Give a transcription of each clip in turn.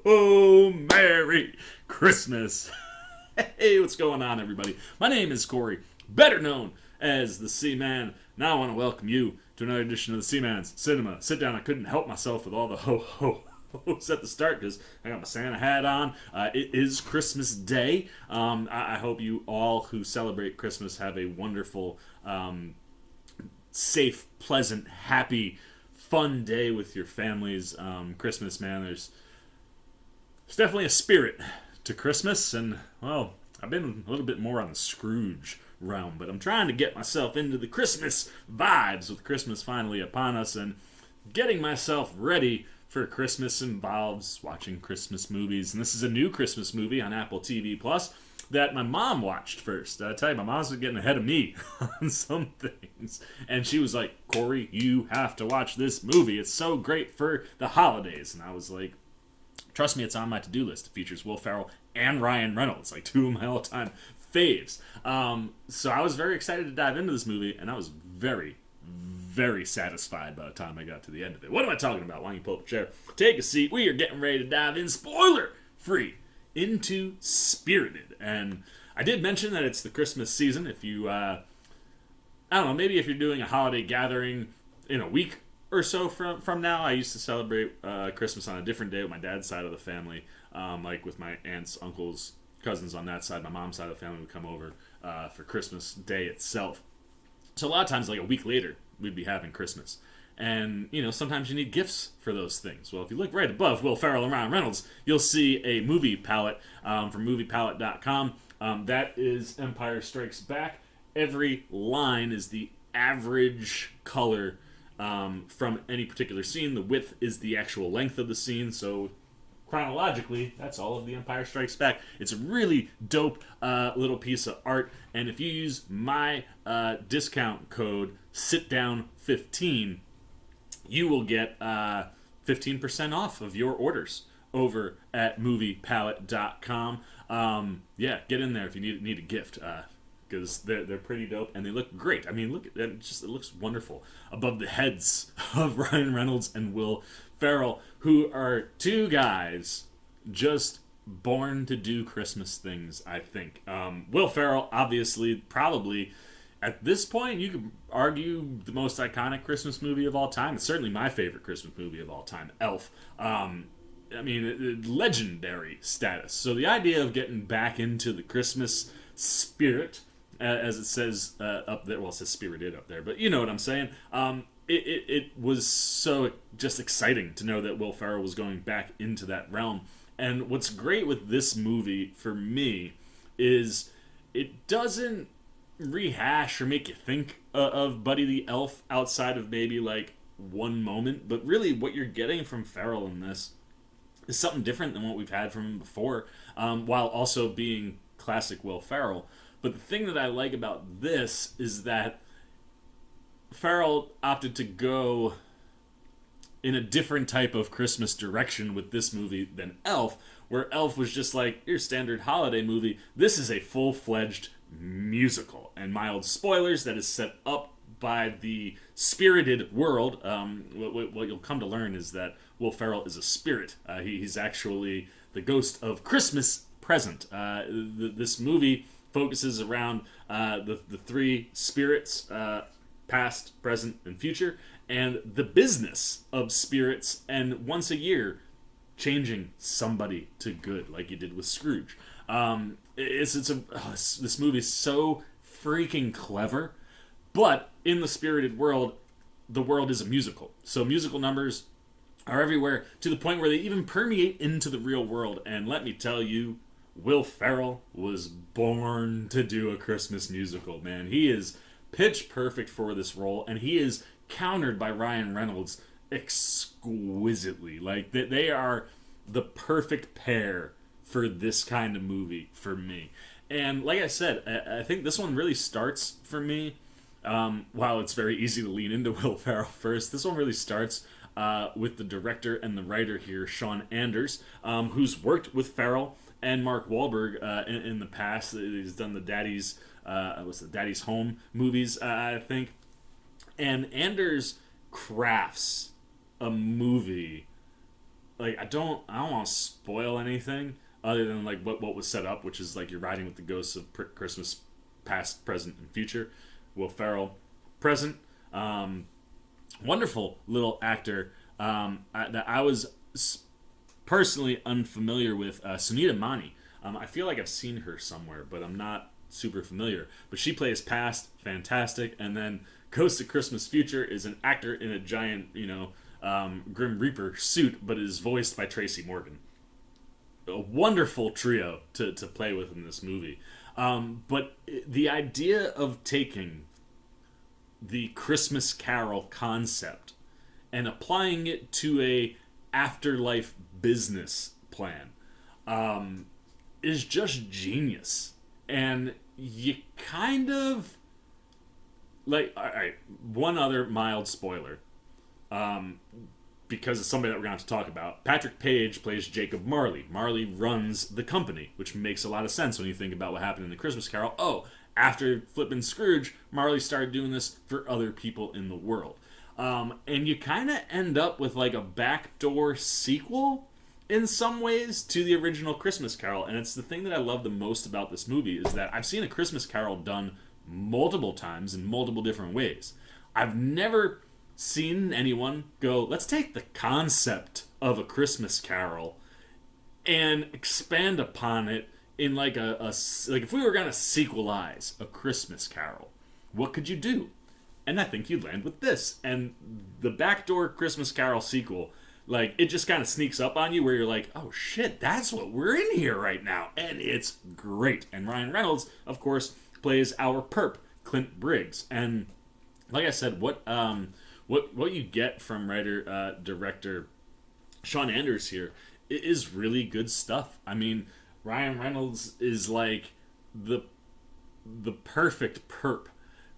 Merry Christmas. Hey, what's going on, everybody? My name is Corey, better known as the Seaman. Now I want to welcome you to another edition of the Seaman's Cinema. Sit down, I couldn't help myself with all the ho-ho-ho's at the start because I got my Santa hat on. It is Christmas Day. I hope you all who celebrate Christmas have a wonderful, safe, pleasant, happy, fun day with your families. Christmas, man, there's definitely a spirit to Christmas, and, well, I've been a little bit more on the Scrooge realm, but I'm trying to get myself into the Christmas vibes with Christmas finally upon us, and getting myself ready for Christmas involves watching Christmas movies, and this is a new Christmas movie on Apple TV Plus that my mom watched first. I tell you, my mom's been getting ahead of me on some things, and she was like, Corey, you have to watch this movie. It's so great for the holidays. And I was like, trust me, it's on my to-do list. It features Will Ferrell and Ryan Reynolds, like two of my all-time faves. So I was very excited to dive into this movie, and I was very, very satisfied by the time I got to the end of it. What am I talking about? Why don't you pull up a chair, take a seat. We are getting ready to dive in, spoiler-free, into Spirited. And I did mention that it's the Christmas season. If you, I don't know, maybe if you're doing a holiday gathering in a week or so from now. I used to celebrate Christmas on a different day with my dad's side of the family, like with my aunts, uncles, cousins on that side. My mom's side of the family would come over for Christmas Day itself. So a lot of times, like a week later, we'd be having Christmas. And, you know, sometimes you need gifts for those things. Well, if you look right above Will Ferrell and Ryan Reynolds, you'll see a movie palette from moviepalette.com. That is Empire Strikes Back. Every line is the average color from any particular scene. The width is the actual length of the scene, so chronologically, that's all of The Empire Strikes Back. It's a really dope little piece of art, and if you use my discount code SITDOWN15, you will get 15% off of your orders over at moviepalette.com. Yeah, get in there if you need a gift. Because they're pretty dope and they look great. I mean, look at that; it looks wonderful above the heads of Ryan Reynolds and Will Ferrell, who are two guys just born to do Christmas things. I think Will Ferrell, obviously, probably at this point, you could argue the most iconic Christmas movie of all time. It's certainly my favorite Christmas movie of all time, Elf. I mean, legendary status. So the idea of getting back into the Christmas spirit, as it says up there, well, it says spirited up there, but you know what I'm saying. It was so just exciting to know that Will Ferrell was going back into that realm. And what's great with this movie, for me, is it doesn't rehash or make you think of Buddy the Elf outside of maybe like one moment, but really what you're getting from Ferrell in this is something different than what we've had from him before, while also being classic Will Ferrell. But the thing that I like about this is that Ferrell opted to go in a different type of Christmas direction with this movie than Elf, where Elf was just like your standard holiday movie. This is a full-fledged musical, and mild spoilers, that is set up by the spirited world. What you'll come to learn is that Will Ferrell is a spirit. He's actually the ghost of Christmas Present. This movie focuses around the three spirits, past, present, and future, and the business of spirits, and once a year changing somebody to good, like you did with Scrooge. This movie is so freaking clever, but in the spirited world, the world is a musical. So musical numbers are everywhere, to the point where they even permeate into the real world. And let me tell you, Will Ferrell was born to do a Christmas musical, man. He is pitch perfect for this role, and he is countered by Ryan Reynolds exquisitely. Like, they are the perfect pair for this kind of movie for me. And like I said, I think this one really starts for me, while it's very easy to lean into Will Ferrell first, this one really starts with the director and the writer here, Sean Anders, who's worked with Ferrell and Mark Wahlberg in the past. He's done the Daddy's Home movies, I think. And Anders crafts a movie like I don't want to spoil anything other than like what was set up, which is like you're riding with the ghosts of Christmas past, present, and future. Will Ferrell, present. Wonderful little actor that I was personally unfamiliar with. Sunita Mani. I feel like I've seen her somewhere, but I'm not super familiar. But she plays past, fantastic. And then Ghost of Christmas Future is an actor in a giant, Grim Reaper suit, but is voiced by Tracy Morgan. A wonderful trio to play with in this movie. But the idea of taking the Christmas Carol concept and applying it to a afterlife business plan is just genius. And you kind of like, all right, one other mild spoiler, because it's somebody that we're going to have to talk about. Patrick Page plays Jacob Marley. Marley runs the company, which makes a lot of sense when you think about what happened in the Christmas Carol. Oh, after flipping Scrooge, Marley started doing this for other people in the world. And you kind of end up with like a backdoor sequel in some ways to the original Christmas Carol. And it's the thing that I love the most about this movie is that I've seen a Christmas Carol done multiple times in multiple different ways. I've never seen anyone go, let's take the concept of a Christmas Carol and expand upon it in like like if we were gonna sequelize a Christmas Carol, what could you do? And I think you'd land with this. And the backdoor Christmas Carol sequel, like, it just kind of sneaks up on you where you're like, oh shit, that's what we're in here right now. And it's great. And Ryan Reynolds, of course, plays our perp, Clint Briggs. And like I said, what you get from writer director Sean Anders here is really good stuff. I mean, Ryan Reynolds is like the perfect perp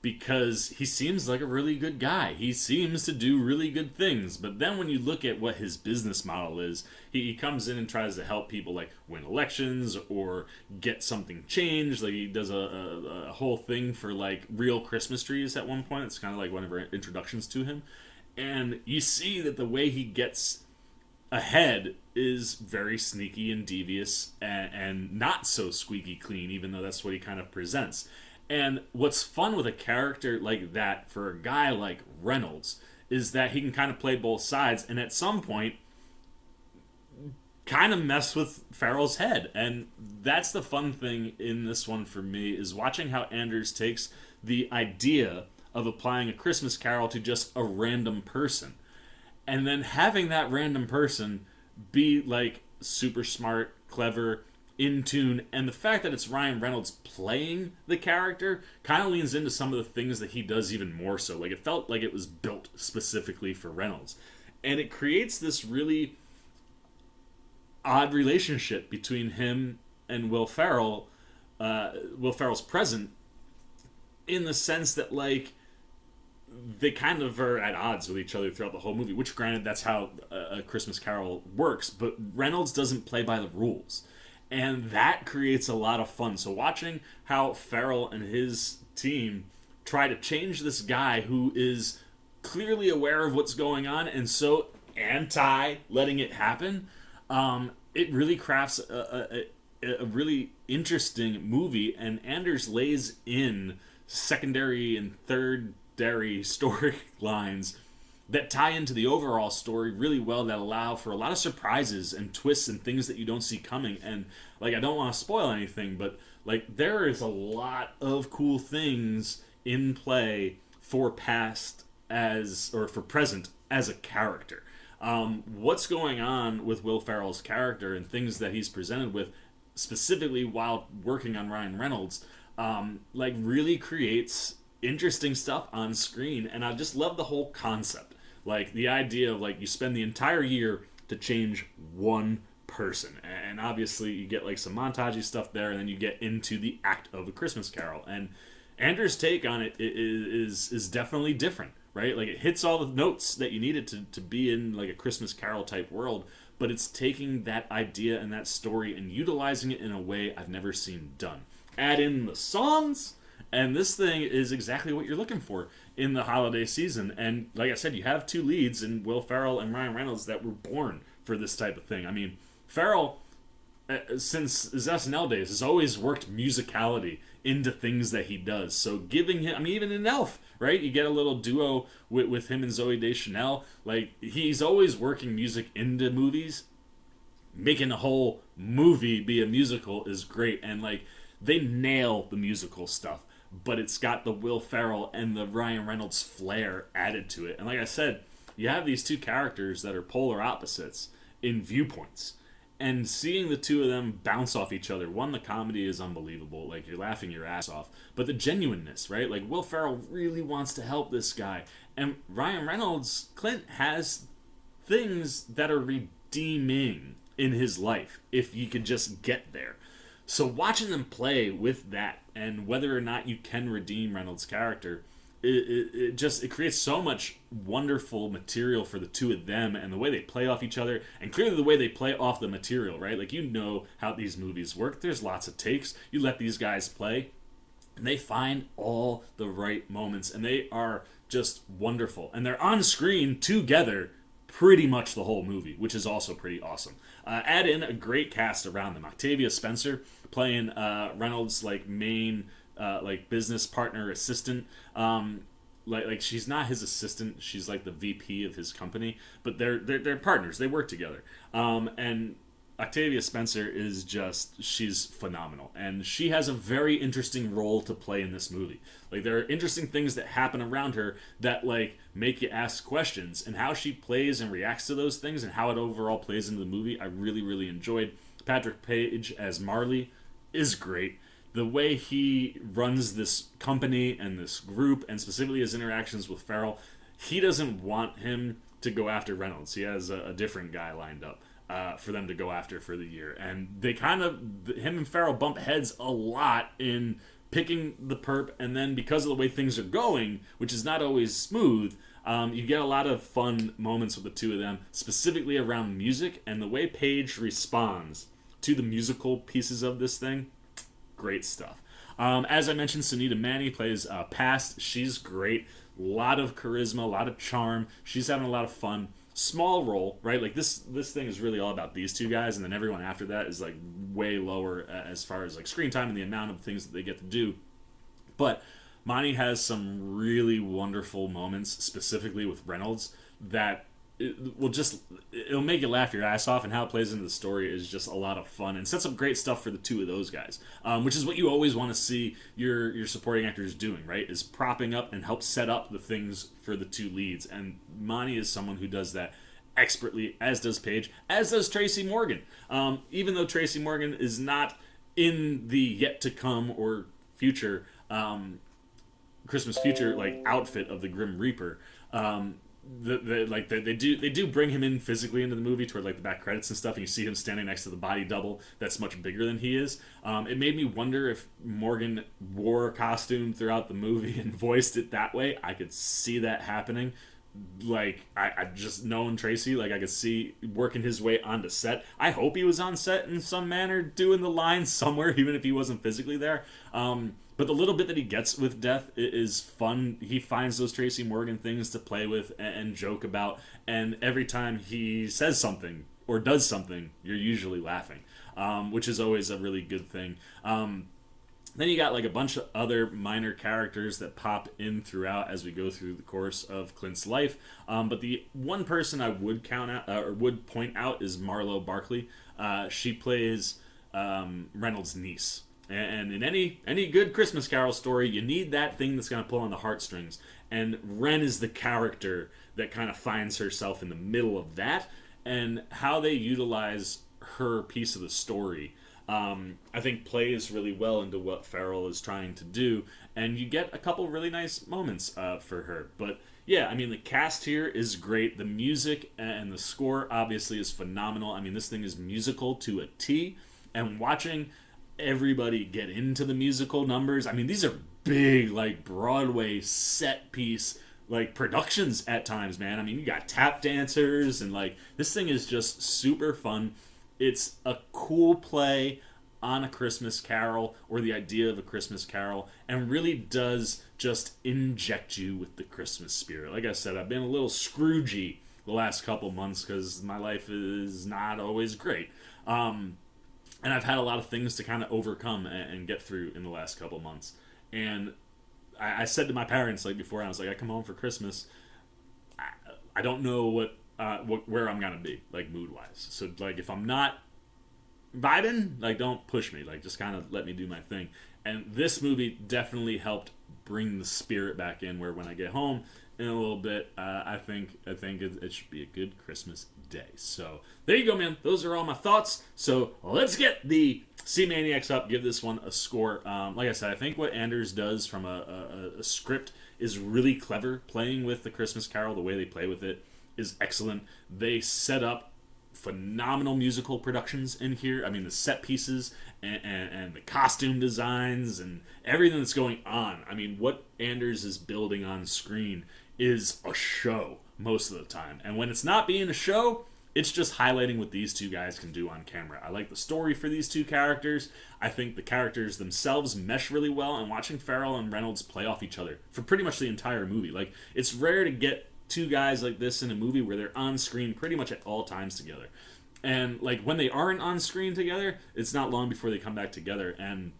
because he seems like a really good guy. He seems to do really good things. But then when you look at what his business model is, he comes in and tries to help people like win elections or get something changed. Like he does a whole thing for like real Christmas trees at one point. It's kind of like one of our introductions to him. And you see that the way he gets ahead is very sneaky and devious and not so squeaky clean, even though that's what he kind of presents. And what's fun with a character like that for a guy like Reynolds is that he can kind of play both sides and at some point kind of mess with Farrell's head. And that's the fun thing in this one for me is watching how Anders takes the idea of applying a Christmas Carol to just a random person. And then having that random person be like super smart, clever, in tune, and the fact that it's Ryan Reynolds playing the character kind of leans into some of the things that he does even more so. Like it felt like it was built specifically for Reynolds. And it creates this really odd relationship between him and Will Ferrell, Will Ferrell's present, in the sense that like they kind of are at odds with each other throughout the whole movie, which granted that's how a Christmas Carol works, but Reynolds doesn't play by the rules. And that creates a lot of fun. So watching how Ferrell and his team try to change this guy who is clearly aware of what's going on and so anti letting it happen, it really crafts a really interesting movie. And Anders lays in secondary and third-dairy storylines that tie into the overall story really well, that allow for a lot of surprises and twists and things that you don't see coming. And like, I don't want to spoil anything, but like there is a lot of cool things in play for past as, or for present as a character. What's going on with Will Ferrell's character and things that he's presented with specifically while working on Ryan Reynolds, like really creates interesting stuff on screen. And I just love the whole concept. Like the idea of like you spend the entire year to change one person, and obviously you get like some montagey stuff there, and then you get into the act of a Christmas Carol. And Anders' take on it is definitely different, right? Like it hits all the notes that you needed to be in like a Christmas Carol type world, but it's taking that idea and that story and utilizing it in a way I've never seen done. Add in the songs, and this thing is exactly what you're looking for in the holiday season. And like I said, you have two leads in Will Ferrell and Ryan Reynolds that were born for this type of thing. I mean, Ferrell, since his SNL days, has always worked musicality into things that he does. So giving him, I mean, even in Elf, right? You get a little duo with him and Zoe Deschanel. Like, he's always working music into movies. Making a whole movie be a musical is great. And, like, they nail the musical stuff. But it's got the Will Ferrell and the Ryan Reynolds flair added to it. And like I said, you have these two characters that are polar opposites in viewpoints. And seeing the two of them bounce off each other, one, the comedy is unbelievable. Like, you're laughing your ass off. But the genuineness, right? Like, Will Ferrell really wants to help this guy. And Ryan Reynolds, Clint, has things that are redeeming in his life if you could just get there. So watching them play with that, and whether or not you can redeem Reynolds' character, it creates so much wonderful material for the two of them, and the way they play off each other, and clearly the way they play off the material, right? Like, you know how these movies work. There's lots of takes. You let these guys play, and they find all the right moments, and they are just wonderful. And they're on screen together pretty much the whole movie, which is also pretty awesome. Add in a great cast around them. Octavia Spencer playing Reynolds' main business partner assistant. Like she's not his assistant, she's like the VP of his company, but they're partners. They work together. And Octavia Spencer is she's phenomenal, and she has a very interesting role to play in this movie. Like, there are interesting things that happen around her that make you ask questions, and how she plays and reacts to those things and how it overall plays into the movie, I really, really enjoyed. Patrick Page as Marley is great. The way he runs this company and this group, and specifically his interactions with Ferrell, he doesn't want him to go after Reynolds. He has a different guy lined up for them to go after for the year. And they him and Ferrell bump heads a lot in picking the perp, and then because of the way things are going, which is not always smooth, you get a lot of fun moments with the two of them, specifically around music, and the way Paige responds to the musical pieces of this thing. Great stuff. As I mentioned, Sunita Mani plays Past. She's great. A lot of charisma, a lot of charm. She's having a lot of fun. Small role, right? Like, this thing is really all about these two guys, and then everyone after that is way lower as far as screen time and the amount of things that they get to do. But Mani has some really wonderful moments, specifically with Reynolds, that it'll make you laugh your ass off, and how it plays into the story is just a lot of fun and sets up great stuff for the two of those guys, which is what you always want to see your supporting actors doing, right? Is propping up and help set up the things for the two leads, and Mani is someone who does that expertly, as does Paige, as does Tracy Morgan. Even though Tracy Morgan is not in the yet to come or future Christmas future outfit of the Grim Reaper, they do bring him in physically into the movie toward the back credits and stuff, and you see him standing next to the body double that's much bigger than he is. It made me wonder if Morgan wore a costume throughout the movie and voiced it that way. I could see that happening. I just knowing Tracy, I could see working his way onto set. I hope he was on set in some manner, doing the lines somewhere, even if he wasn't physically there. But the little bit that he gets with Death is fun. He finds those Tracy Morgan things to play with and joke about, and every time he says something or does something, you're usually laughing, which is always a really good thing. Then you got a bunch of other minor characters that pop in throughout as we go through the course of Clint's life. But the one person I would point out is Marlo Barkley. She plays Reynolds' niece. And in any good Christmas Carol story, you need that thing that's going to pull on the heartstrings. And Ren is the character that kind of finds herself in the middle of that. And how they utilize her piece of the story, I think plays really well into what Ferrell is trying to do. And you get a couple really nice moments for her. But yeah, I mean, the cast here is great. The music and the score obviously is phenomenal. I mean, this thing is musical to a T. And watching everybody get into the musical numbers, I mean, these are big Broadway set piece productions at times, man. I mean, you got tap dancers, and this thing is just super fun. It's a cool play on a Christmas Carol, or the idea of a Christmas Carol, and really does just inject you with the Christmas spirit. Like I said, I've been a little Scroogey the last couple months because my life is not always great. And I've had a lot of things to kind of overcome and get through in the last couple months. And I said to my parents, like, before, I was like, I come home for Christmas, I don't know where I'm gonna be, like, mood wise. So, like, if I'm not vibing, like, don't push me, like, just kind of let me do my thing. And this movie definitely helped bring the spirit back in, where when I get home in a little bit, I think it should be a good Christmas day. So there you go, man. Those are all my thoughts. So let's get the C-Maniacs up. Give this one a score. Like I said, I think what Anders does from a script is really clever. Playing with the Christmas Carol, the way they play with it is excellent. They set up phenomenal musical productions in here. I mean, the set pieces and the costume designs and everything that's going on. I mean, what Anders is building on screen is a show most of the time. And when it's not being a show, it's just highlighting what these two guys can do on camera. I like the story for these two characters. I think the characters themselves mesh really well, and watching Ferrell and Reynolds play off each other for pretty much the entire movie. Like, it's rare to get two guys like this in a movie where they're on screen pretty much at all times together. And, like, when they aren't on screen together, it's not long before they come back together, and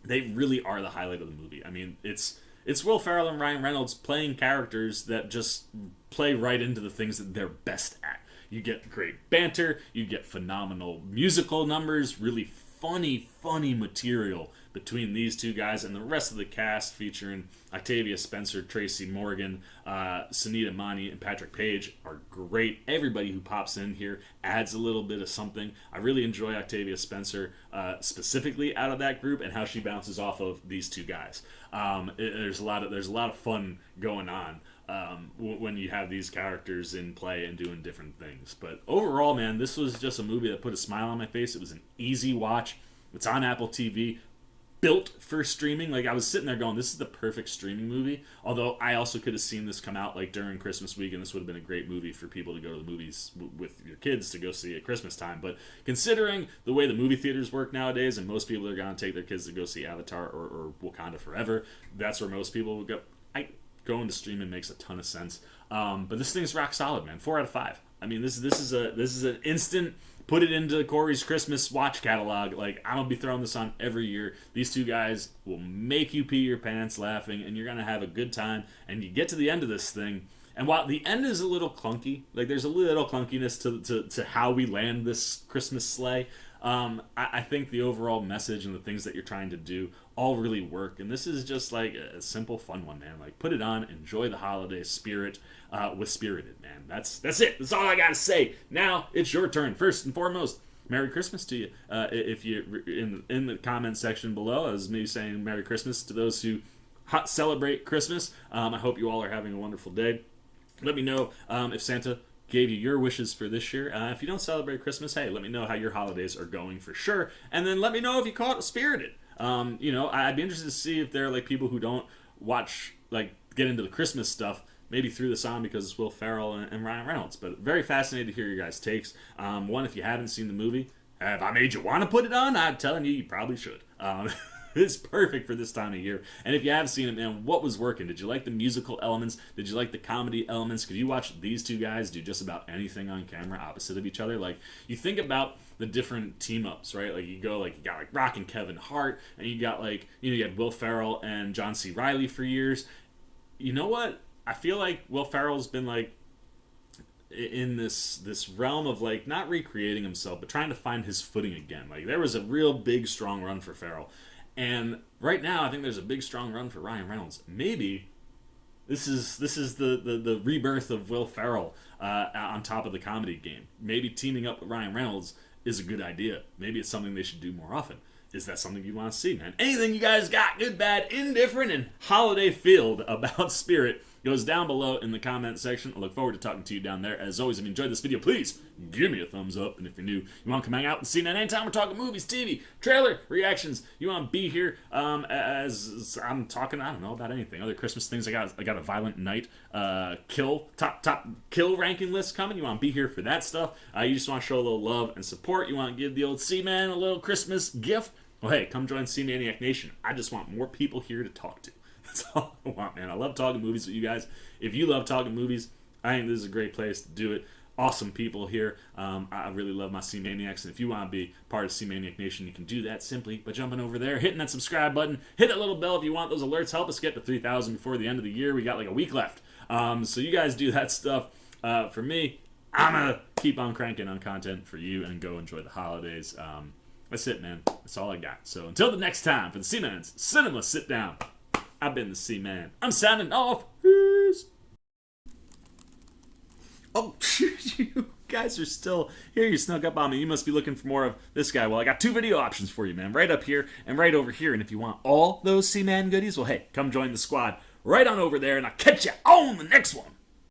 they really are the highlight of the movie. I mean, it's Will Ferrell and Ryan Reynolds playing characters that just play right into the things that they're best at. You get great banter, you get phenomenal musical numbers, really funny material between these two guys, and the rest of the cast featuring Octavia Spencer, Tracy Morgan, Sunita Mani, and Patrick Page are great. Everybody who pops in here adds a little bit of something. I really enjoy Octavia Spencer specifically out of that group and how she bounces off of these two guys. There's a lot of fun going on when you have these characters in play and doing different things. But overall, man, this was just a movie that put a smile on my face. It was an easy watch. It's on Apple TV. Built for streaming. Like, I was sitting there going, this is the perfect streaming movie. Although I also could have seen this come out like during Christmas week, and this would have been a great movie for people to go to the movies with your kids to go see at Christmas time. But considering the way the movie theaters work nowadays, and most people are going to take their kids to go see Avatar or Wakanda Forever, that's where most people would go. Going to streaming makes a ton of sense. But this thing's rock solid, man. 4 out of 5. I mean, this is an instant. Put it into Corey's Christmas watch catalog. Like, I'm gonna be throwing this on every year. These two guys will make you pee your pants laughing, and you're gonna have a good time. And you get to the end of this thing, and while the end is a little clunky, like, there's a little clunkiness to how we land this Christmas sleigh, I think the overall message and the things that you're trying to do all really work. And this is just like a simple, fun one, man. Like, put it on, enjoy the holiday spirit with Spirited, man. That's it. That's all I gotta say. Now it's your turn. First and foremost, Merry Christmas to you. If you in the comment section below, as me saying Merry Christmas to those who celebrate Christmas. I hope you all are having a wonderful day. Let me know if Santa gave you your wishes for this year. If you don't celebrate Christmas, hey, let me know how your holidays are going for sure. And then let me know if you caught Spirited. I'd be interested to see if there are, like, people who don't watch, like, get into the Christmas stuff, maybe threw this on because it's Will Ferrell and Ryan Reynolds. But very fascinated to hear your guys' takes. One, if you haven't seen the movie, have I made you want to put it on? I'm telling you, you probably should. It's perfect for this time of year. And if you have seen it, man, what was working? Did you like the musical elements? Did you like the comedy elements? Could you watch these two guys do just about anything on camera opposite of each other? Like, you think about the different team-ups, right? Like, you got like Rock and Kevin Hart, and you got, like, you had Will Ferrell and John C. Reilly for years. You know what? I feel like Will Ferrell's been, like, in this realm of, like, not recreating himself, but trying to find his footing again. Like, there was a real big, strong run for Ferrell. And right now, I think there's a big, strong run for Ryan Reynolds. Maybe this is the rebirth of Will Ferrell on top of the comedy game. Maybe teaming up with Ryan Reynolds is a good idea. Maybe it's something they should do more often. Is that something you want to see, man? Anything you guys got, good, bad, indifferent, and holiday filled about Spirit, goes down below in the comment section. I look forward to talking to you down there. As always, if you enjoyed this video, please give me a thumbs up. And if you're new, you want to come hang out and see me anytime we're talking movies, TV, trailer, reactions, you want to be here as I'm talking, I don't know, about anything. Other Christmas things. I got a Violent Night top kill ranking list coming. You want to be here for that stuff. You just want to show a little love and support. You want to give the old C-Man a little Christmas gift. Well, hey, come join C-Maniac Nation. I just want more people here to talk to. That's all I want, man. I love talking movies with you guys. If you love talking movies, I think this is a great place to do it. Awesome people here. I really love my C-Maniacs, and if you want to be part of C-Maniac Nation, you can do that simply by jumping over there, hitting that subscribe button, hit that little bell if you want those alerts. Help us get to 3,000 before the end of the year. We got like a week left. So you guys do that stuff. For me, I'm going to keep on cranking on content for you and go enjoy the holidays. That's it, man. That's all I got. So until the next time, for the C-Man's Cinema Sit Down, I've been the C-Man. I'm signing off. Peace. Oh, you guys are still here. You snuck up on me. You must be looking for more of this guy. Well, I got 2 video options for you, man. Right up here and right over here. And if you want all those C-Man goodies, well, hey, come join the squad right on over there, and I'll catch you on the next one.